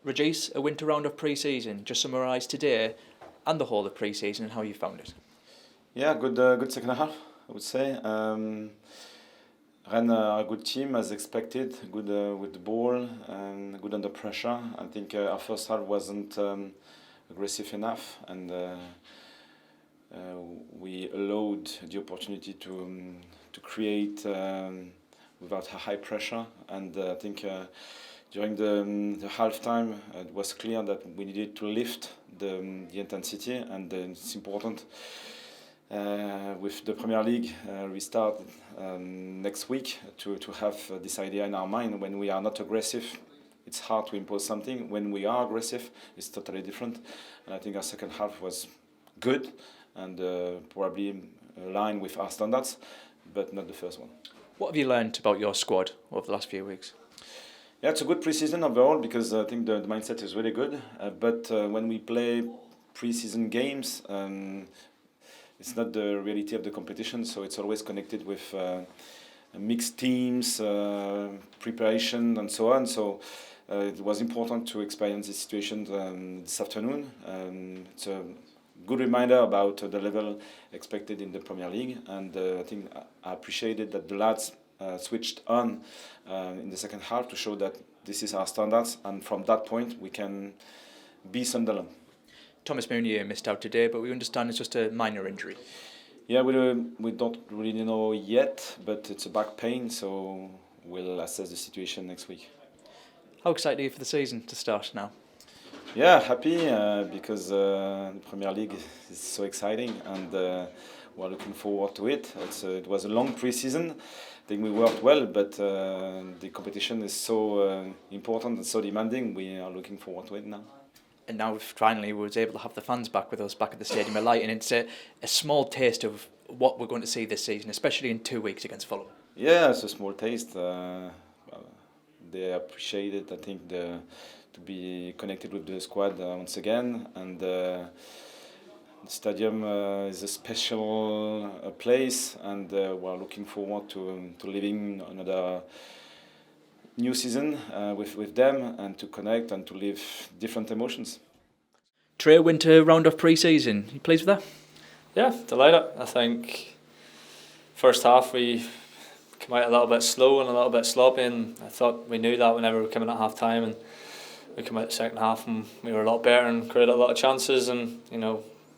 Regis, a winter round of pre-season. Just summarise today and the whole of pre-season and how you found it. Yeah, good second half, I would say. Ran a good team as expected, good with the ball and good under pressure. I think our first half wasn't aggressive enough, and we allowed the opportunity to create without high pressure. And I think during the half time, it was clear that we needed to lift the intensity, and it's important. With the Premier League restart next week, to have this idea in our mind. When we are not aggressive, it's hard to impose something. When we are aggressive, it's totally different. And I think our second half was good and probably aligned with our standards, but not the first one. What have you learned about your squad over the last few weeks? Yeah, it's a good pre-season overall, because I think the mindset is really good. But when we play pre-season games, it's not the reality of the competition, so it's always connected with mixed teams, preparation, and so on. So it was important to experience this situation this afternoon. It's a good reminder about the level expected in the Premier League, and I think I appreciated that the lads switched on in the second half to show that this is our standards, and from that point we can be Sunderland. Thomas Meunier missed out today, but we understand it's just a minor injury. Yeah, we don't really know yet, but it's a back pain, so we'll assess the situation next week. How excited are you for the season to start now? Yeah, happy because the Premier League is so exciting, and we're looking forward to it. It was a long pre-season. I think we worked well, but the competition is so important and so demanding. We are looking forward to it now. And now finally we was able to have the fans back with us back at the Stadium of Light, and it's a small taste of what we're going to see this season, especially in 2 weeks against Fulham. Yeah, it's a small taste. They appreciate it, I think, to be connected with the squad once again, and the stadium is a special place, and we're looking forward to living another new season with them, and to connect and to live different emotions. Trey, winter round of pre-season, you pleased with that? Yeah, delighted. I think first half we came out a little bit slow and a little bit sloppy, and I thought we knew that whenever we came in at half time, and we came out the second half and we were a lot better and created a lot of chances, and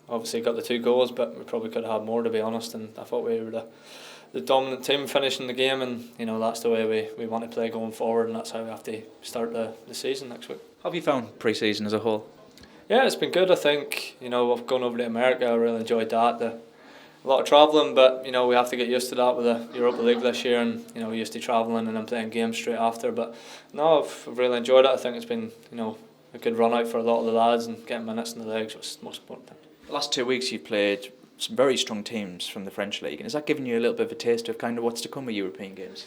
obviously got the 2 goals, but we probably could have had more, to be honest. And I thought we were the dominant team finishing the game, and that's the way we want to play going forward, and that's how we have to start the season next week. How have you found pre-season as a whole? Yeah, it's been good. I think I've gone over to America. I really enjoyed that. A lot of travelling, but we have to get used to that with the Europa League this year, and we used to travelling and then playing games straight after. But no, I've really enjoyed it. I think it's been a good run out for a lot of the lads, and getting minutes in the legs was the most important thing. The last 2 weeks you've played some very strong teams from the French League, and has that given you a little bit of a taste of kind of what's to come with European games?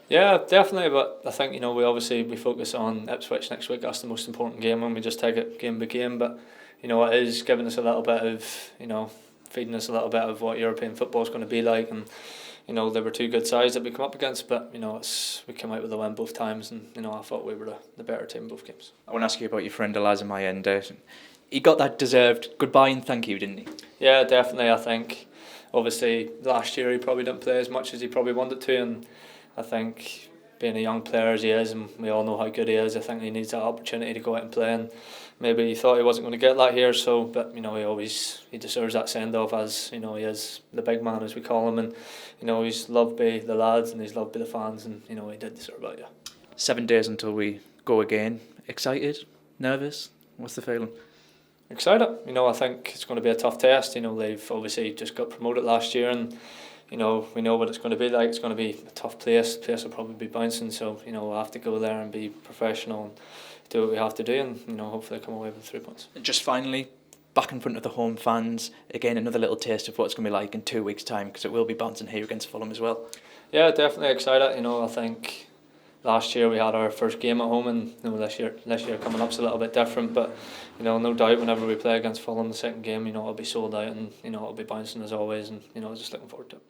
Yeah, definitely, but I think we focus on Ipswich next week. That's the most important game, and we just take it game by game. But it is giving us a little bit of feeding us a little bit of what European football is going to be like, and there were 2 good sides that we come up against, but we came out with a win both times, and I thought we were the better team in both games. I want to ask you about your friend Elaz in my end. He got that deserved goodbye and thank you, didn't he? Yeah, definitely. I think obviously last year he probably didn't play as much as he probably wanted to, and I think being a young player as he is, and we all know how good he is, I think he needs that opportunity to go out and play, and maybe he thought he wasn't going to get that here, but he deserves that send off, as he is the big man, as we call him, and he's loved by the lads and he's loved by the fans, and he did deserve that. Yeah. 7 days until we go again. Excited? Nervous? What's the feeling? Excited. I think it's going to be a tough test. They've obviously just got promoted last year, and we know what it's going to be like. It's going to be a tough place. The place will probably be bouncing, so we'll have to go there and be professional and do what we have to do, and hopefully come away with 3 points. And just finally, back in front of the home fans again, another little taste of what it's going to be like in 2 weeks' time, because it will be bouncing here against Fulham as well. Yeah, definitely excited. I think last year we had our first game at home, and this year coming up's a little bit different, but no doubt whenever we play against Fulham the second game, it'll be sold out, and it'll be bouncing as always, and just looking forward to it.